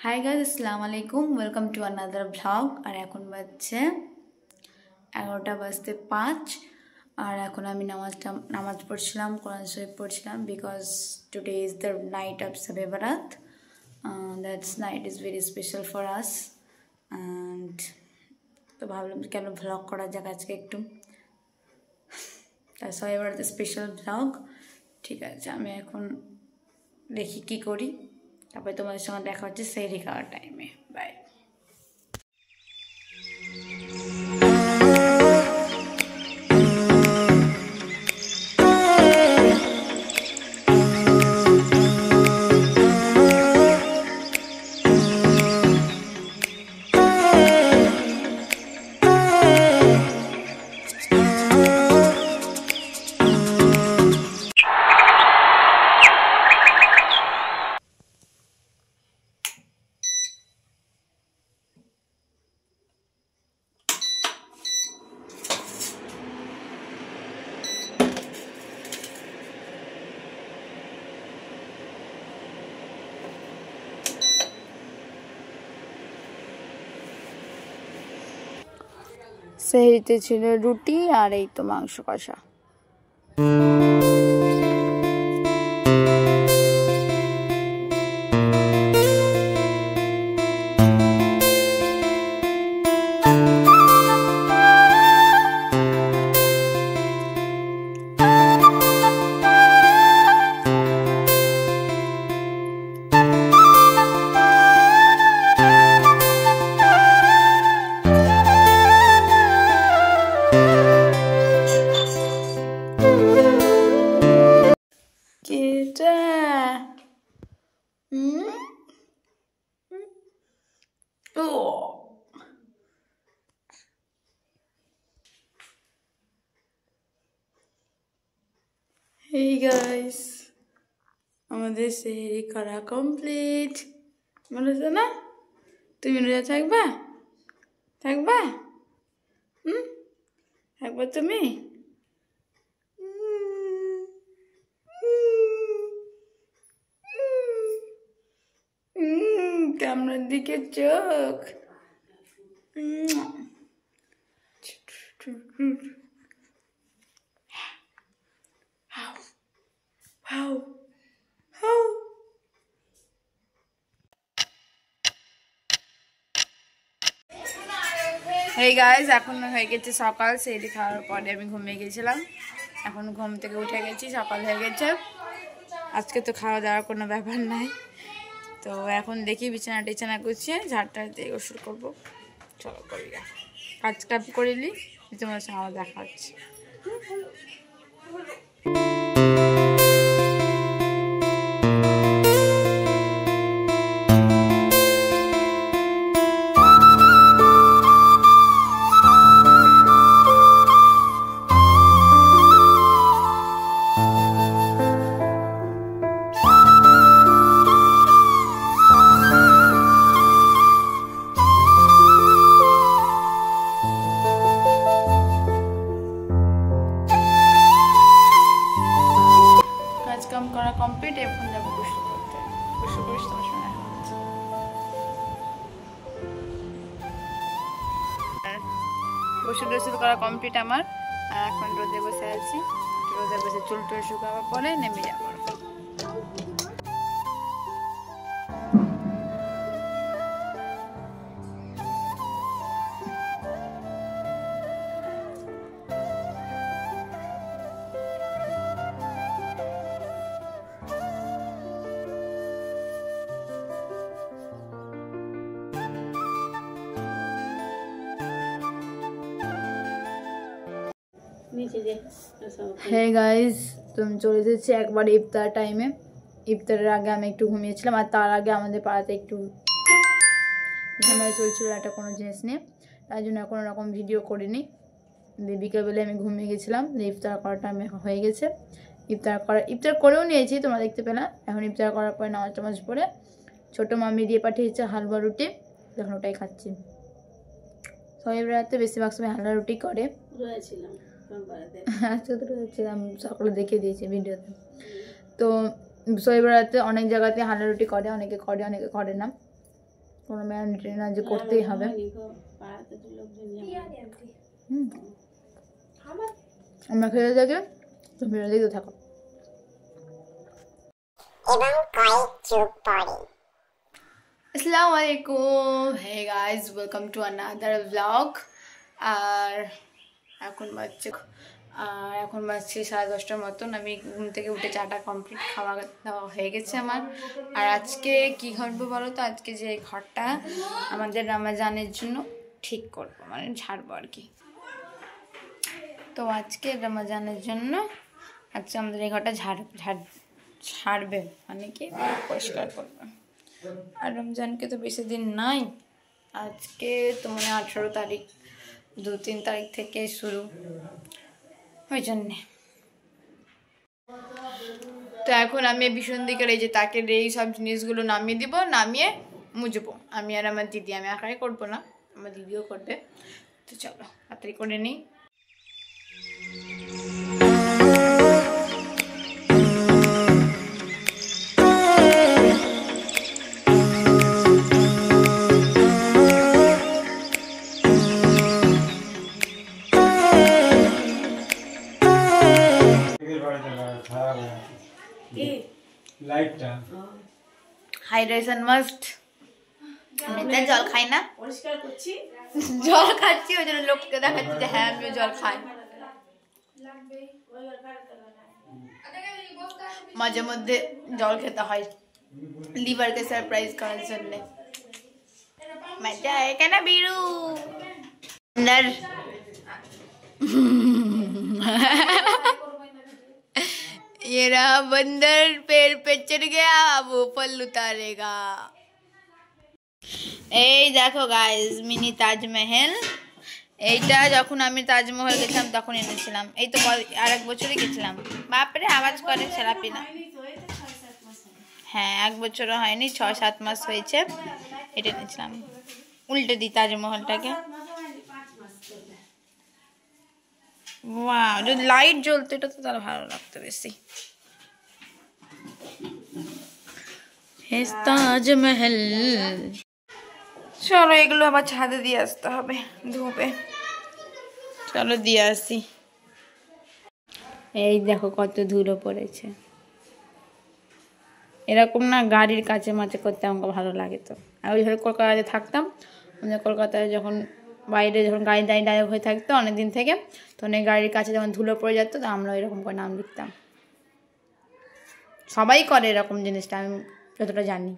High guys, আসসালামু আলাইকুম। Welcome to another blog. আর এখন বাজছে 11টা বাজতে 5। আর এখন আমি নামাজ পড়ছিলাম, কোরআন শরীফ পড়ছিলাম, because today is the night of Shab-e Barat. That's night is very special for us. And তো ভাবলাম কেন ভ্লগ করা যাক আজকে একটু, তাই শবে বারাতের স্পেশাল ভ্লগ। ঠিক আছে, আমি এখন দেখি কি করি, তারপরে তোমাদের সঙ্গে দেখা হচ্ছে সেহরি খাওয়ার টাইমে। বাই। সেহরিতে ছিল রুটি আর এই তো মাংস কষা। Hey guys, আমাদের সেহরি করা কমপ্লিট। বলেছো না তুমি রোজা থাকবা? থাকবা তুমি? ক্যামেরার দিকে চোখ। হেই গাইজ, এখন হয়ে গেছে সকাল। সেহরি খাওয়ার পরে আমি ঘুমিয়ে গেছিলাম, এখন ঘুম থেকে উঠে গেছি, সকাল হয়ে গেছে। আজকে তো খাওয়া দাওয়ার কোনো ব্যাপার নাই, তো এখন দেখি বিছানা টিছানা গুছিয়ে ঝাড়টা দিয়ে গোসল করবো। চলো করি, কাজ করিলি তোমার সঙ্গে আমার দেখা হচ্ছে। কাম করা কমপ্লিট, এখন যাবো গোসল করতে। গোসল করিস তোমার সঙ্গে দেখা হচ্ছে। গোসল করা কমপ্লিট আমার, আর এখন রোদে বসে আছি। রোদে বসে চুল টুল শুকাবার পরে নেমে যাবো। হে গাইজ, তুমি চলে এসেছি একবার ইফতার টাইমে। ইফতারের আগে আমি একটু ঘুমিয়েছিলাম, আর তার আগে আমাদের পাড়াতে একটু ঝামেলা চলছিল একটা কোনো জিনিস নিয়ে, তাই জন্য কোনো রকম ভিডিও করিনি। বিকেলবেলা আমি ঘুমিয়ে গেছিলাম। ইফতার করার টাইম হয়ে গেছে। ইফতার করেও নিয়েছি, তোমরা দেখতে পেলে। এখন ইফতার করার পরে নামাজ টামাজ পড়ে ছোটো মামি দিয়ে পাঠিয়েছে হালুয়া রুটি, এখন ওটাই খাচ্ছি। শবে বরাতে বেশিরভাগ সময় হালুয়া রুটি করে। সকালে দেখিয়ে দিয়েছি ভিডিওতে। তো শবে বরাতে অনেক জায়গাতে হালুয়া রুটি করে, অনেকে করে অনেকে করে না। কোনো ম্যান্ডেটরি না যে করতেই হবে। আমরা খেতে থাকি, তুমি দেখতে থাকো। আসসালামু আলাইকুম, hey guys, welcome to another blog. আর এখন বাজছে 10:30 মতন। আমি ঘুম থেকে উঠে চাটা কমপ্লিট, খাওয়া দাওয়া হয়ে গেছে আমার। আর আজকে কি ঘটবে বলো তো, আজকে যে ঘরটা আমাদের রমজানের জন্য ঠিক করবো, মানে ঝাড়বো আর কি। তো আজকে রমজানের জন্য আজকে আমাদের এই ঘরটা ঝাড়বে, মানে কি পরিষ্কার করবে। আর রমজানকে তো বেশি দিন নাই, আজকে তো মানে 18 তারিখ, 2-3 তারিখ থেকে শুরু, ওই জন্যে। তো এখন আমি ভীষণ দিকের এই যে তাকের এই সব জিনিসগুলো নামিয়ে দিব, নামিয়ে মুছবো। আমি আর আমার দিদি, আমি একাই করবো না, আমার দিদিও করবে। তো চলো তাড়াতাড়ি করে নিই। Hydration must. আমি তো জল খাই না, পরিষ্কার করছি, জল খাচ্ছি, ওই জন্য লোককে দেখাচ্ছি যে হ্যাঁ আমিও জল খাই। মাঝে মধ্যে জল খেতে হয় লিভারকে সারপ্রাইজ করার জন্য। মজা এখানে বিরু ये रहा बंदर, पेड़ पे चढ़ गया, वो फल उतारेगा। এই দেখো গাইস, মিনি তাজমহল। এইটা যখন আমি তাজমহল গেছিলাম তখন এনেছিলাম, এই তো আরেক বছরই গেছিলাম। বাপরে আওয়াজ করে ছেলাপিনা। হ্যাঁ, 1 বছরও হয়নি, 6-7 মাস হয়েছে। এটা এনেছিলাম। উল্টে দিই তাজমহলটাকে। ওয়াও, যদি লাইট জ্বলতো এটা তো তাহলে ভালো লাগতো বেশি। তাজমহল। চলো এগুলো আবার ছাদে দিয়ে আসতে হবে, ধুবে। চলো দিয়ে আসি। এই দেখো কত ধুলো পড়েছে। এরকম না গাড়ির কাছে মাঝে করতে আমাকে ভালো লাগে। তো আমি ওইভাবে কলকাতায় থাকতাম, কলকাতায় যখন বাইরে যখন গাড়ি দাঁড়িয়ে হয়ে থাকতো অনেকদিন থেকে, তখন এই গাড়ির কাছে যখন ধুলো পড়ে যেত, তো আমরা এরকম করে নাম লিখতাম। সবাই করে এরকম জিনিসটা, আমি যতটা জানি।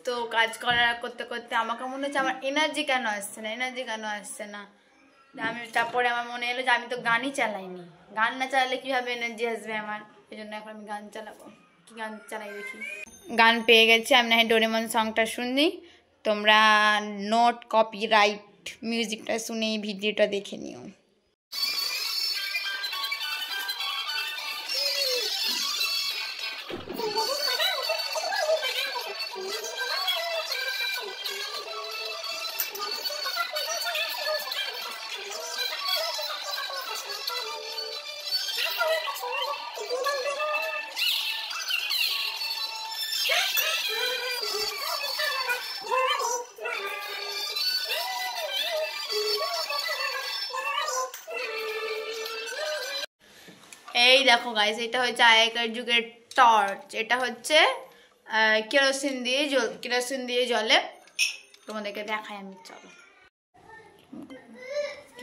তো কাজ করতে করতে আমাকে মনে হচ্ছে আমার এনার্জি কেন আসছে না। আমি তারপরে আমার মনে এলো যে আমি তো গানই চালাইনি, গান না চালালে কীভাবে এনার্জি আসবে আমার। এই জন্য এখন আমি গান চালাবো। কি গান চালাই দেখি। গান পেয়ে গেছি, আমি না ডোরেমন সংটা শুনি। তোমরা নোট কপিরাইট মিউজিকটা শুনে ভিডিওটা দেখে নিও। এই দেখো গাইস, এটা হচ্ছে আগেকার যুগের টর্চ। এটা হচ্ছে কেরোসিন দিয়ে জ্বলে। তোমাদেরকে দেখাই আমি, চলো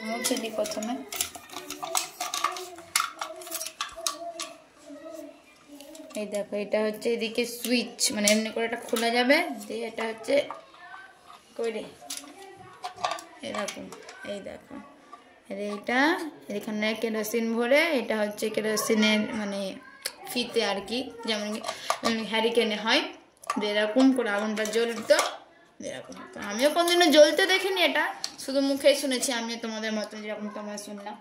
মুছে দিই প্রথমে। এই দেখো, এটা হচ্ছে এদিকে সুইচ, মানে এমনি করে এটা খোলা যাবে, দিয়ে এটা হচ্ছে করে এরকম। এই দেখো, এইটা এখানে কেরোসিন ভরে, এটা হচ্ছে কেরোসিনের মানে ফিতে আর কি, যেমন হ্যারিকেনে হয় এরকম করে আগুনটা জ্বলতো, এরকম হতো। আমিও কোনদিনও জ্বলতে দেখিনি, এটা শুধু মুখেই শুনেছি, আমিও তোমাদের মতো যেরকম তোমরা শুনলাম।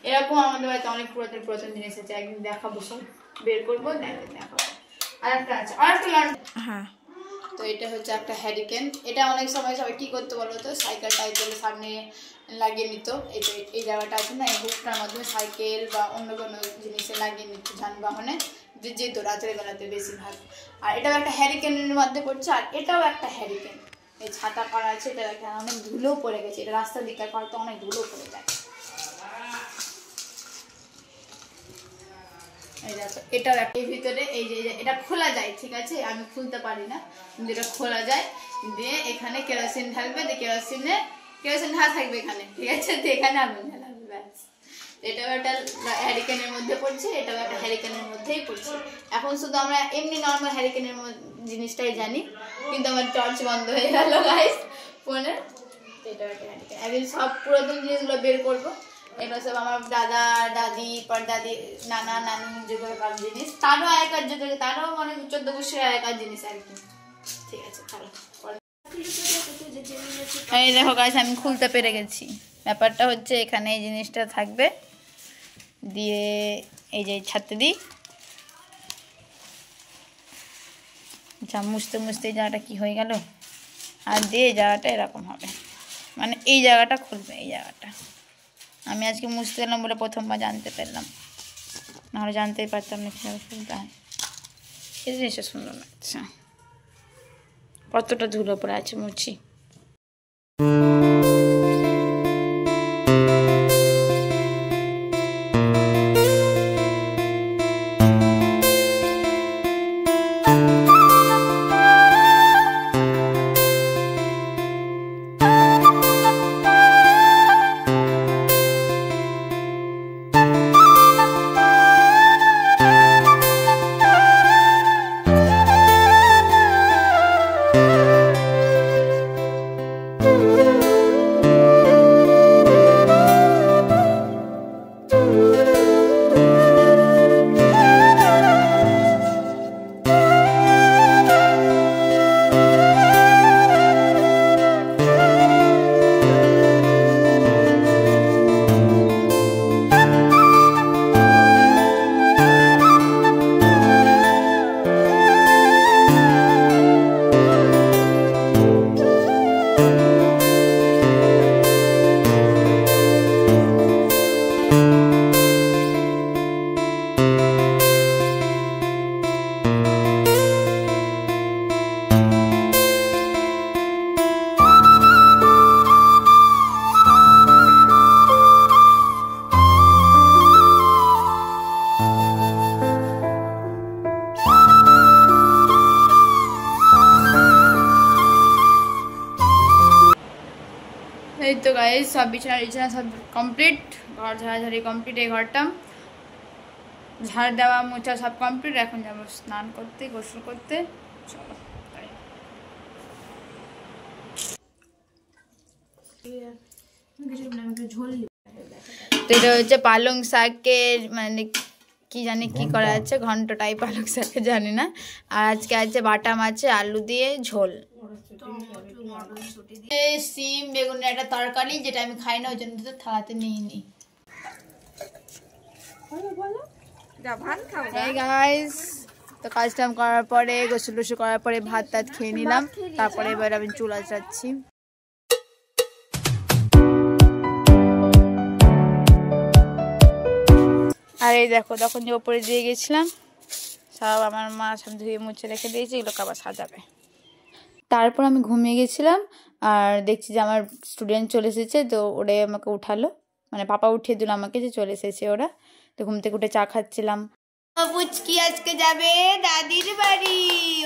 এরকম আমাদের বাড়িতে অনেক পুরাতন পুরাতন জিনিস আছে, একদিন দেখাবো, সব বের করবো, দেখাবো। আর একটা আছে, আর একটা হ্যাঁ। তো এটা হচ্ছে একটা হ্যারিকেন। এটা অনেক সময় সবাই কি করতে বলো তো, সাইকেল টাইকেল সামনে লাগিয়ে নিত। এই জায়গাটা আছে না, এই হুকটার মাধ্যমে সাইকেল বা অন্য কোনো জিনিসে লাগিয়ে নিত, যানবাহনে যেত রাতের বেলাতে বেশিরভাগ। আর এটাও একটা হ্যারিকেনের মধ্যে পড়ছে, আর এটাও একটা হ্যারিকেন। এই ছাতা করা আছে, এটা একটা অনেক ধুলো পড়ে গেছে, এটা রাস্তার দিকে করা তো অনেক ধুলো পড়ে যায়। এই দেখো, এটাও একটা, এই ভিতরে এই যে এটা খোলা যায়, ঠিক আছে, আমি খুলতে পারি না, কিন্তু এটা খোলা যায়। দিয়ে এখানে কেরোসিন ঢালবে, দিয়ে কেরোসিন ঢালা থাকবে এখানে, ঠিক আছে, তো এখানে আগুন ঢালাবে, ব্যাস। এটাও একটা হ্যারিকেনের মধ্যে পড়ছে, এটাও একটা হ্যারিকেনের মধ্যেই পড়ছে। এখন শুধু আমরা এমনি নর্মাল হ্যারিকেনের জিনিসটাই জানি, কিন্তু আমার টর্চ বন্ধ হয়ে গেল গাইস ফোনে। এটাও একটা হ্যারিকেন। একদিন সব পুরাতন জিনিসগুলো বের করবো। এগুলো সব আমার দাদা দাদি পরদাদি নানা নানু যুগের জিনিস, তারও আগেকার যুগের, তারও মানে 14 বছরের আগেকার জিনিস আর কি, ঠিক আছে। এই দেখো গাইস, আমি খুলতে পেরে গেছি। ব্যাপারটা হচ্ছে এখানে এই জিনিসটা থাকবে, দিয়ে এই যে ছাড়তে দিই, আচ্ছা, মুছতে মুছতে এই জায়গাটা কি হয়ে গেল, আর দিয়ে এই জায়গাটা এরকম হবে, মানে এই জায়গাটা খুলবে, এই জায়গাটা। আমি আজকে মুছতে এলাম বলে প্রথমবার জানতে পারলাম, নাহলে জানতেই পারতাম না কীভাবে খুলতে হয়। এই জিনিসটা সুন্দর লাগছে, কতটা ধুলো পড়ে আছে, মুছি। এই তো গাইস, সব বিছানা সব কমপ্লিট, ঘর ঝাড়াঝাড়ি কমপ্লিট, এই ঘরটা ঝাড় দেওয়া মোছা সব কমপ্লিট। এখন যাবো স্নান করতে, গোসল করতে, চলো। তো এটা হচ্ছে পালং শাকের, মানে কি জানি কি করা আছে, ঘন্টটাই পালং শাকে জানি না। আর আজকে আছে বাটা মাছে আলু দিয়ে ঝোল, সিম বেগুনের একটা তরকারি, যেটা আমি খাই না, ওই জন্য তো থালাতে নিয়ে নি। তো কাজ টাম করার পরে, গোসল টোসল করার পরে ভাত টাত খেয়ে নিলাম, তারপরে এবার আমি চুল আঁচড়াচ্ছি। আর এই দেখো, তখন যে ওপরে দিয়ে গেছিলাম সব আমার মা সব ধুয়ে মুছে রেখে দিয়েছে, এগুলোকে আবার সাজাবে। তারপর আমি ঘুমিয়ে গেছিলাম, আর দেখছি যে আমার স্টুডেন্ট চলে এসেছে, তো ওরাই আমাকে উঠালো, মানে পাপা উঠিয়ে দিল আমাকে যে চলে এসেছে ওরা। তো ঘুম থেকে উঠে চা খাচ্ছিলাম। পুচকি আজকে যাবে দাদির বাড়ি,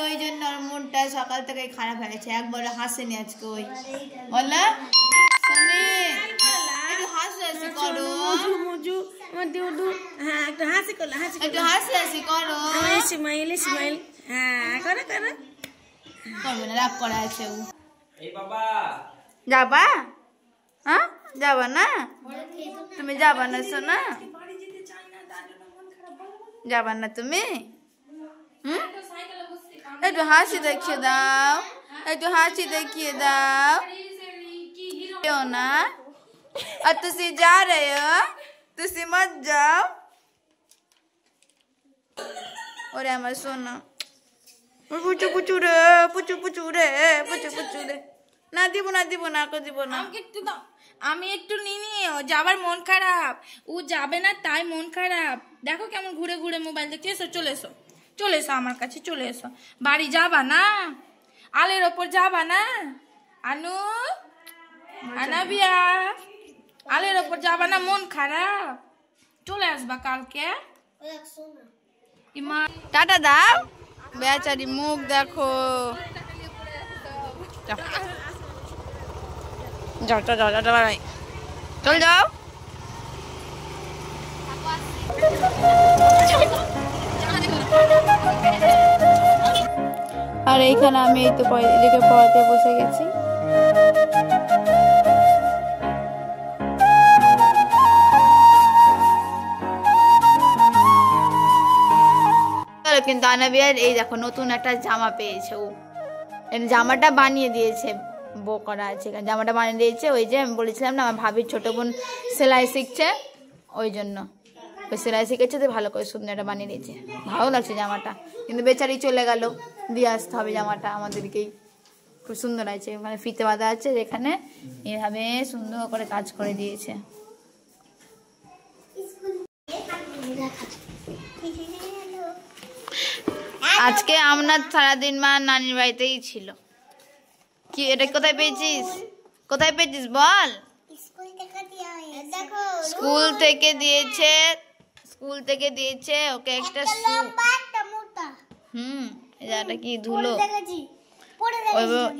ওই জন্য ওর মনটা সকাল থেকে খারাপ হয়ে গেছে, একবার হাসেনি আজকে। ওই বললা শুনে একটু হাসি করো, একটু হাসি করো, স্মাইল স্মাইল, হ্যাঁ করো করো, করবে না, রাগ করা আছে ও। যাবা? হ্যাঁ যাবা না? তুমি যাবা না সোনা? যাবা না তুমি? একটু হাসি দেখিয়ে দাও, একটু হাসি দেখিয়ে দাও না। আর तुसी जा रहे हो, तुसी मत जाओ। ওরে আমার সোনা পুচু পুচু রে, পুচু পুচু রে, পুচু পুচু রে। না দিব না, দিব না, কো দিব না। একটু দাও, আমি একটু নিনি। ও যাবার মন খারাপ, ও যাবে না তাই মন খারাপ। দেখো কেমন ঘুরে ঘুরে মোবাইল দেখে। এসো, চলে এসো, চলে এসো আমার কাছে, চলে এসো। বাড়ি যাবা না? আলের ওপর যাবা না? আনু, আনাবিয়া, আলের ওপর যাবা না? মন খারাপ, চলে আসবা কালকে। টাটা দাও, বেচারি মুখ দেখো। যাও যাও যাও যাও, বাই, চল যাও। আর এইখানে আমি এই তো এদিকে পড়াতে বসে গেছি। কিন্তু আনাবিয়ার এই দেখো নতুন একটা জামা পেয়েছে। ও জামাটা বানিয়ে দিয়েছে, বো করা আছে, জামাটা বানিয়ে দিয়েছে। ওই যে আমি বলেছিলাম না আমার ভাবির ছোট বোন সেলাই শিখছে, ওই জন্য ওই সেলাই শিখেছে তো ভালো করে সুন্দর একটা বানিয়ে দিয়েছে। ভালো লাগছে জামাটা, কিন্তু বেচারি চলে গেল, দিয়ে আসতে হবে জামাটা আমাদেরকেই। খুব সুন্দর আছে, মানে ফিতে বাঁধা আছে, যেখানে এভাবে সুন্দর করে কাজ করে দিয়েছে। আজকে আমনাথ সারাদিন মা নানির বাড়িতেই ছিল। কি এটা কোথায় পেয়েছিস, কোথায় পেয়েছিস বল? স্কুল থেকে দিয়েছে, স্কুল থেকে দিয়েছে ওকে একটা এটা কি ধুলো।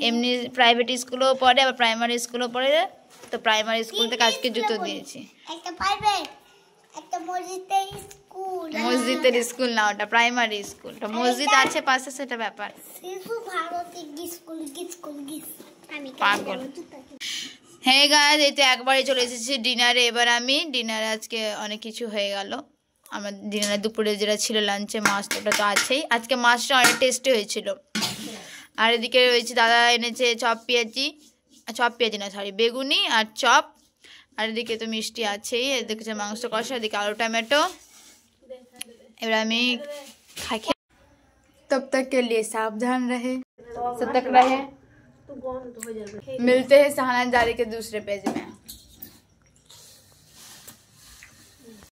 এমনি প্রাইভেট স্কুলেও পড়ে, আবার প্রাইমারি স্কুলেও পড়ে, তো প্রাইমারি স্কুল থেকে আজকে জুতো দিয়েছি। মসজিদের স্কুল না, ওটা প্রাইমারি স্কুল, মসজিদ আছে পাশে, সেটা ব্যাপার। পাগল। হ্যাঁ গাইস, এই তো একবারই চলে এসেছি ডিনারে। এবার আমি ডিনারে আজকে অনেক কিছু হয়ে গেল। আমার ডিনারে দুপুরে যেটা ছিল লাঞ্চে, মাছ ওটা তো আছেই। আজকে মাছটা অনেক টেস্টি হয়েছিল। আর এদিকে রয়েছে দাদা এনেছে চপ পেঁয়াজি না সরি, বেগুনি আর চপ। আর এদিকে তো মিষ্টি আছেই, এদিকে মাংস কষা, এদিকে আলু টমেটো। এবার আমি খাই। तब तक के लिए सावधान रहे, सतर्क रहे। मिलते हैं सहाना जारी के दूसरे पेज में।